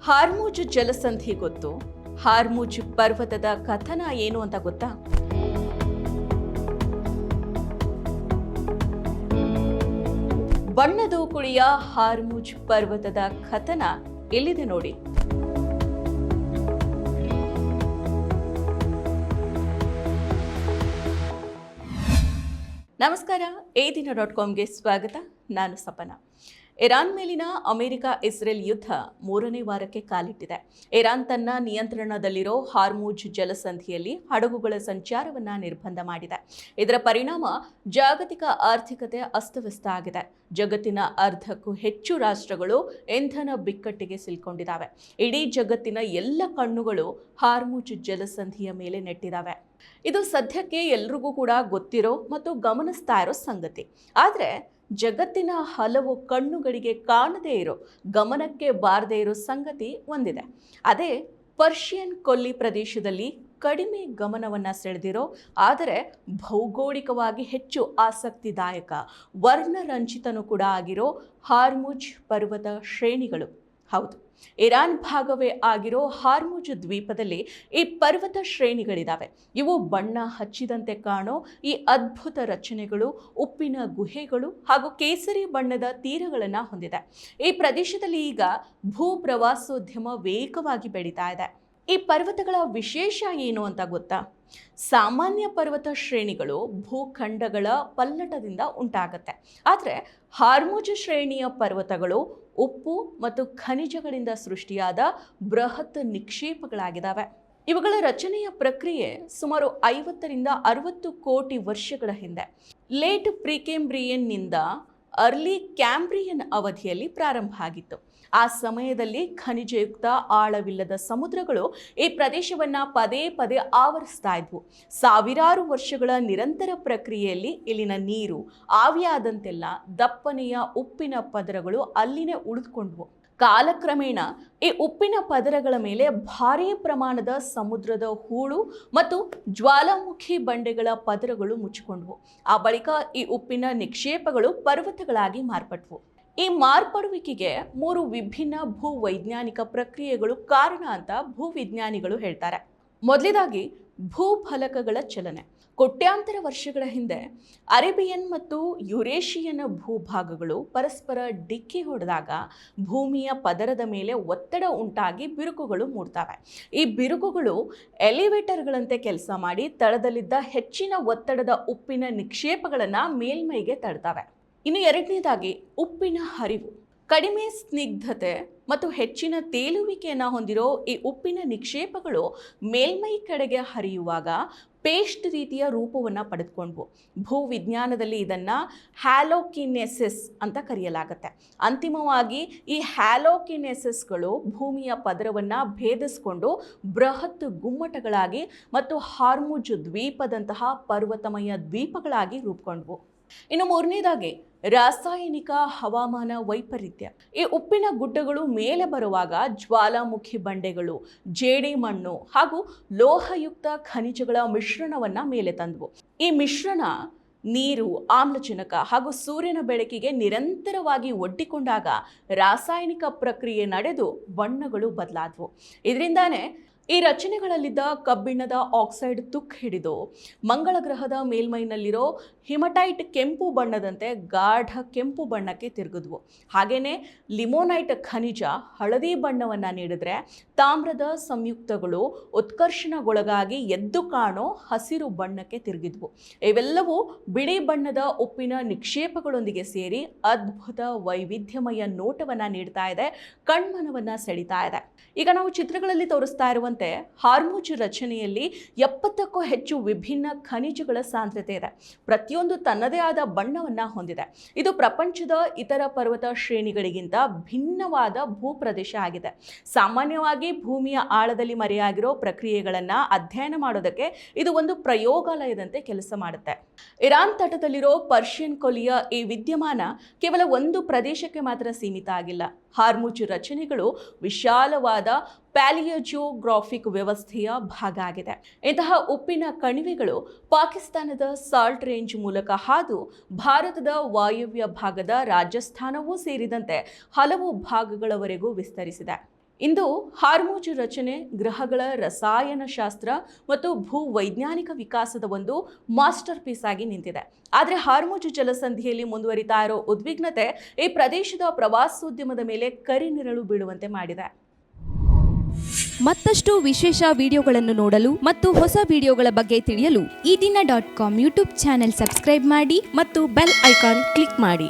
ಹಾರ್ಮುಜ್ ಜಲಸಂಧಿ ಗೊತ್ತು? ಹಾರ್ಮುಜ್ ಪರ್ವತದ ಕಥನ ಏನು ಅಂತ ಗೊತ್ತಾ? ಬಣ್ಣದ ಕುಳಿಯ ಹಾರ್ಮುಜ್ ಪರ್ವತದ ಕಥನ ಎಲ್ಲಿದೆ ನೋಡಿ. ನಮಸ್ಕಾರ, ADINA.comಗೆ ಸ್ವಾಗತ. ನಾನು ಸಪನ. ಇರಾನ್ ಮೇಲಿನ ಅಮೆರಿಕ ಇಸ್ರೇಲ್ ಯುದ್ಧ 3ನೇ ವಾರಕ್ಕೆ ಕಾಲಿಟ್ಟಿದೆ. ಇರಾನ್ ತನ್ನ ನಿಯಂತ್ರಣದಲ್ಲಿರೋ ಹಾರ್ಮುಜ್ ಜಲಸಂಧಿಯಲ್ಲಿ ಹಡಗುಗಳ ಸಂಚಾರವನ್ನ ನಿರ್ಬಂಧ ಮಾಡಿದೆ. ಇದರ ಪರಿಣಾಮ ಜಾಗತಿಕ ಆರ್ಥಿಕತೆ ಅಸ್ತವ್ಯಸ್ತ ಆಗಿದೆ. ಜಗತ್ತಿನ ಅರ್ಧಕ್ಕೂ ಹೆಚ್ಚು ರಾಷ್ಟ್ರಗಳು ಇಂಧನ ಬಿಕ್ಕಟ್ಟಿಗೆ ಸಿಲುಕೊಂಡಿದ್ದಾವೆ. ಇಡೀ ಜಗತ್ತಿನ ಎಲ್ಲ ಕಣ್ಣುಗಳು ಹಾರ್ಮುಜ್ ಜಲಸಂಧಿಯ ಮೇಲೆ ನೆಟ್ಟಿದ್ದಾವೆ. ಇದು ಸದ್ಯಕ್ಕೆ ಎಲ್ರಿಗೂ ಕೂಡ ಗೊತ್ತಿರೋ ಮತ್ತು ಗಮನಿಸ್ತಾ ಇರೋ ಸಂಗತಿ. ಆದರೆ ಜಗತ್ತಿನ ಹಲವು ಕಣ್ಣುಗಳಿಗೆ ಕಾಣದೇ ಇರೋ, ಗಮನಕ್ಕೆ ಬಾರದೇ ಇರೋ ಸಂಗತಿ ಒಂದಿದೆ. ಅದೇ ಪರ್ಷಿಯನ್ ಕೊಲ್ಲಿ ಪ್ರದೇಶದಲ್ಲಿ ಕಡಿಮೆ ಗಮನವನ್ನು ಸೆಳೆದಿರೋ, ಆದರೆ ಭೌಗೋಳಿಕವಾಗಿ ಹೆಚ್ಚು ಆಸಕ್ತಿದಾಯಕ, ವರ್ಣರಂಜಿತನೂ ಕೂಡ ಆಗಿರೋ ಹಾರ್ಮುಜ್ ಪರ್ವತ ಶ್ರೇಣಿಗಳು. ಹೌದು, ಇರಾನ್ ಭಾಗವೇ ಆಗಿರೋ ಹಾರ್ಮುಜ್ ದ್ವೀಪದಲ್ಲಿ ಈ ಪರ್ವತ ಶ್ರೇಣಿಗಳಿದ್ದಾವೆ. ಇವು ಬಣ್ಣ ಹಚ್ಚಿದಂತೆ ಕಾಣೋ ಈ ಅದ್ಭುತ ರಚನೆಗಳು ಉಪ್ಪಿನ ಗುಹೆಗಳು ಹಾಗೂ ಕೇಸರಿ ಬಣ್ಣದ ತೀರಗಳನ್ನು ಹೊಂದಿದೆ. ಈ ಪ್ರದೇಶದಲ್ಲಿ ಈಗ ಭೂ ಪ್ರವಾಸೋದ್ಯಮ ವೇಗವಾಗಿ ಬೆಳೀತಾ ಇದೆ. ಈ ಪರ್ವತಗಳ ವಿಶೇಷ ಏನು ಅಂತ ಗೊತ್ತಾ? ಸಾಮಾನ್ಯ ಪರ್ವತ ಶ್ರೇಣಿಗಳು ಭೂಖಂಡಗಳ ಪಲ್ಲಟದಿಂದ ಉಂಟಾಗುತ್ತೆ. ಆದರೆ ಹಾರ್ಮುಜ್ ಶ್ರೇಣಿಯ ಪರ್ವತಗಳು ಉಪ್ಪು ಮತ್ತು ಖನಿಜಗಳಿಂದ ಸೃಷ್ಟಿಯಾದ ಬೃಹತ್ ನಿಕ್ಷೇಪಗಳಾಗಿದ್ದಾವೆ. ಇವುಗಳ ರಚನೆಯ ಪ್ರಕ್ರಿಯೆ ಸುಮಾರು 50ರಿಂದ 60 ಕೋಟಿ ವರ್ಷಗಳ ಹಿಂದೆ ಲೇಟ್ ಪ್ರಿಕೇಂಬ್ರಿಯನ್ನಿಂದ ಅರ್ಲಿ ಕ್ಯಾಂಬ್ರಿಯನ್ ಅವಧಿಯಲ್ಲಿ ಪ್ರಾರಂಭ ಆಗಿತ್ತು. ಆ ಸಮಯದಲ್ಲಿ ಖನಿಜಯುಕ್ತ ಆಳವಿಲ್ಲದ ಸಮುದ್ರಗಳು ಈ ಪ್ರದೇಶವನ್ನು ಪದೇ ಪದೇ ಆವರಿಸ್ತಾ ಇದ್ವು. ಸಾವಿರಾರು ವರ್ಷಗಳ ನಿರಂತರ ಪ್ರಕ್ರಿಯೆಯಲ್ಲಿ ಇಲ್ಲಿನ ನೀರು ಆವಿಯಾದಂತೆಲ್ಲ ದಪ್ಪನೆಯ ಉಪ್ಪಿನ ಪದರಗಳು ಅಲ್ಲಿನೇ ಉಳಿದುಕೊಂಡ್ವು. ಕಾಲಕ್ರಮೇಣ ಈ ಉಪ್ಪಿನ ಪದರಗಳ ಮೇಲೆ ಭಾರೀ ಪ್ರಮಾಣದ ಸಮುದ್ರದ ಹೂಳು ಮತ್ತು ಜ್ವಾಲಾಮುಖಿ ಬಂಡೆಗಳ ಪದರಗಳು ಮುಚ್ಚಿಕೊಂಡ್ವು. ಆ ಬಳಿಕ ಈ ಉಪ್ಪಿನ ನಿಕ್ಷೇಪಗಳು ಪರ್ವತಗಳಾಗಿ ಮಾರ್ಪಟ್ವು. ಈ ಮಾರ್ಪಡುವಿಕೆಗೆ 3 ವಿಭಿನ್ನ ಭೂವೈಜ್ಞಾನಿಕ ಪ್ರಕ್ರಿಯೆಗಳು ಕಾರಣ ಅಂತ ಭೂವಿಜ್ಞಾನಿಗಳು ಹೇಳ್ತಾರೆ. ಮೊದಲನೇದಾಗಿ ಭೂಫಲಕಗಳ ಚಲನೆ. ಕೋಟ್ಯಾಂತರ ವರ್ಷಗಳ ಹಿಂದೆ ಅರೇಬಿಯನ್ ಮತ್ತು ಯುರೇಷಿಯನ್ ಭೂಭಾಗಗಳು ಪರಸ್ಪರ ಡಿಕ್ಕಿ ಹೊಡೆದಾಗ ಭೂಮಿಯ ಪದರದ ಮೇಲೆ ಒತ್ತಡ ಉಂಟಾಗಿ ಬಿರುಕುಗಳು ಮೂಡ್ತವೆ. ಈ ಬಿರುಕುಗಳು ಎಲಿವೇಟರ್ಗಳಂತೆ ಕೆಲಸ ಮಾಡಿ ತಳದಲ್ಲಿದ್ದ ಹೆಚ್ಚಿನ ಒತ್ತಡದ ಉಪ್ಪಿನ ನಿಕ್ಷೇಪಗಳನ್ನು ಮೇಲ್ಮೈಗೆ ತಳ್ತವೆ. ಇನ್ನು ಎರಡನೇದಾಗಿ ಉಪ್ಪಿನ ಹರಿವು. ಕಡಿಮೆ ಸ್ನಿಗ್ಧತೆ ಮತ್ತು ಹೆಚ್ಚಿನ ತೇಲುವಿಕೆಯನ್ನು ಹೊಂದಿರೋ ಈ ಉಪ್ಪಿನ ನಿಕ್ಷೇಪಗಳು ಮೇಲ್ಮೈ ಕಡೆಗೆ ಹರಿಯುವಾಗ ಪೇಸ್ಟ್ ರೀತಿಯ ರೂಪವನ್ನು ಪಡೆದುಕೊಂಡ್ವು. ಭೂವಿಜ್ಞಾನದಲ್ಲಿ ಇದನ್ನು ಹ್ಯಾಲೋಕಿನೆಸಿಸ್ ಅಂತ ಕರೆಯಲಾಗುತ್ತೆ. ಅಂತಿಮವಾಗಿ ಈ ಹ್ಯಾಲೋಕಿನೆಸಿಸ್ಗಳು ಭೂಮಿಯ ಪದರವನ್ನು ಭೇದಿಸಿಕೊಂಡು ಬೃಹತ್ ಗುಮ್ಮಟಗಳಾಗಿ ಮತ್ತು ಹಾರ್ಮುಜ್ ದ್ವೀಪದಂತಹ ಪರ್ವತಮಯ ದ್ವೀಪಗಳಾಗಿ ರೂಪುಗೊಂಡ್ವು. ಇನ್ನು ಮೂರನೇದಾಗಿ ರಾಸಾಯನಿಕ ಹವಾಮಾನ ವೈಪರೀತ್ಯ. ಈ ಉಪ್ಪಿನ ಗುಡ್ಡಗಳು ಮೇಲೆ ಬರುವಾಗ ಜ್ವಾಲಾಮುಖಿ ಬಂಡೆಗಳು, ಜೇಡಿ ಮಣ್ಣು ಹಾಗೂ ಲೋಹಯುಕ್ತ ಖನಿಜಗಳ ಮಿಶ್ರಣವನ್ನು ಮೇಲೆ ತಂದವು. ಈ ಮಿಶ್ರಣ ನೀರು, ಆಮ್ಲಜನಕ ಹಾಗೂ ಸೂರ್ಯನ ಬೆಳಕಿಗೆ ನಿರಂತರವಾಗಿ ಒಡ್ಡಿಕೊಂಡಾಗ ರಾಸಾಯನಿಕ ಪ್ರಕ್ರಿಯೆ ನಡೆದು ಬಣ್ಣಗಳು ಬದಲಾದವು. ಇದರಿಂದಾನೇ ಈ ರಚನೆಗಳಲ್ಲಿದ್ದ ಕಬ್ಬಿಣದ ಆಕ್ಸೈಡ್ ತುಕ್ಕು ಹಿಡಿದು ಮಂಗಳ ಗ್ರಹದ ಮೇಲ್ಮೈನಲ್ಲಿರೋ ಹಿಮಟೈಟ್ ಕೆಂಪು ಬಣ್ಣದಂತೆ ಗಾಢ ಕೆಂಪು ಬಣ್ಣಕ್ಕೆ ತಿರುಗಿದ್ವು. ಹಾಗೆಯೇ ಲಿಮೋನೈಟ್ ಖನಿಜ ಹಳದಿ ಬಣ್ಣವನ್ನು ನೀಡಿದ್ರೆ ತಾಮ್ರದ ಸಂಯುಕ್ತಗಳು ಉತ್ಕರ್ಷಣಗೊಳಗಾಗಿ ಎದ್ದು ಕಾಣೋ ಹಸಿರು ಬಣ್ಣಕ್ಕೆ ತಿರುಗಿದ್ವು. ಇವೆಲ್ಲವೂ ಬಿಳಿ ಬಣ್ಣದ ಉಪ್ಪಿನ ನಿಕ್ಷೇಪಗಳೊಂದಿಗೆ ಸೇರಿ ಅದ್ಭುತ ವೈವಿಧ್ಯಮಯ ನೋಟವನ್ನು ನೀಡ್ತಾ ಇದೆ, ಕಣ್ಮನವನ್ನು ಸೆಳೀತಾ ಇದೆ. ಈಗ ನಾವು ಚಿತ್ರಗಳಲ್ಲಿ ತೋರಿಸ್ತಾ ಇರುವಂತೆ ಹಾರ್ಮುಜ್ ರಚನೆಯಲ್ಲಿ 70ಕ್ಕೂ ಹೆಚ್ಚು ವಿಭಿನ್ನ ಖನಿಜಗಳ ಸಾಂದ್ರತೆ ಇದೆ. ಪ್ರತಿಯೊಂದು ತನ್ನದೇ ಆದ ಬಣ್ಣವನ್ನು ಹೊಂದಿದೆ. ಇದು ಪ್ರಪಂಚದ ಇತರ ಪರ್ವತ ಶ್ರೇಣಿಗಳಿಗಿಂತ ಭಿನ್ನವಾದ ಭೂಪ್ರದೇಶ ಆಗಿದೆ. ಸಾಮಾನ್ಯವಾಗಿ ಭೂಮಿಯ ಆಳದಲ್ಲಿ ಮರೆಯಾಗಿರೋ ಪ್ರಕ್ರಿಯೆಗಳನ್ನು ಅಧ್ಯಯನ ಮಾಡೋದಕ್ಕೆ ಇದು ಒಂದು ಪ್ರಯೋಗಾಲಯದಂತೆ ಕೆಲಸ ಮಾಡುತ್ತೆ. ಇರಾನ್ ತಟದಲ್ಲಿರೋ ಪರ್ಷಿಯನ್ ಕೊಲ್ಲಿಯ ಈ ವಿದ್ಯಮಾನ ಕೇವಲ ಒಂದು ಪ್ರದೇಶಕ್ಕೆ ಮಾತ್ರ ಸೀಮಿತ ಆಗಿಲ್ಲ. ಹಾರ್ಮುಜ್ ರಚನೆಗಳು ವಿಶಾಲವಾದ ಪ್ಯಾಲಿಯೋಜಿಯೋಗ್ರಾಫಿಕ್ ವ್ಯವಸ್ಥೆಯ ಭಾಗ ಆಗಿದೆ. ಇಂತಹ ಉಪ್ಪಿನ ಕಣಿವೆಗಳು ಪಾಕಿಸ್ತಾನದ ಸಾಲ್ಟ್ ರೇಂಜ್ ಮೂಲಕ ಹಾದು ಭಾರತದ ವಾಯವ್ಯ ಭಾಗದ ರಾಜಸ್ಥಾನವೂ ಸೇರಿದಂತೆ ಹಲವು ಭಾಗಗಳವರೆಗೂ ವಿಸ್ತರಿಸಿದೆ. ಇಂದು ಹಾರ್ಮುಜ್ ರಚನೆ ಗ್ರಹಗಳ ರಸಾಯನಶಾಸ್ತ್ರ ಮತ್ತು ಭೂವೈಜ್ಞಾನಿಕ ವಿಕಾಸದ ಒಂದು ಮಾಸ್ಟರ್ ಪೀಸ್ ಆಗಿ ನಿಂತಿದೆ. ಆದರೆ ಹಾರ್ಮುಜ್ ಜಲಸಂಧಿಯಲ್ಲಿ ಮುಂದುವರಿತಾ ಇರೋ ಉದ್ವಿಗ್ನತೆ ಈ ಪ್ರದೇಶದ ಪ್ರವಾಸೋದ್ಯಮದ ಮೇಲೆ ಕರಿನೆರಳು ಬೀಳುವಂತೆ ಮಾಡಿದೆ. ಮತ್ತಷ್ಟು ವಿಶೇಷ ವಿಡಿಯೋಗಳನ್ನು ನೋಡಲು ಮತ್ತು ಹೊಸ ವಿಡಿಯೋಗಳ ಬಗ್ಗೆ ತಿಳಿಯಲು ಈ ದಿನ .com ಯೂಟ್ಯೂಬ್ ಚಾನೆಲ್ ಸಬ್ಸ್ಕ್ರೈಬ್ ಮಾಡಿ ಮತ್ತು ಬೆಲ್ ಐಕಾನ್ ಕ್ಲಿಕ್ ಮಾಡಿ.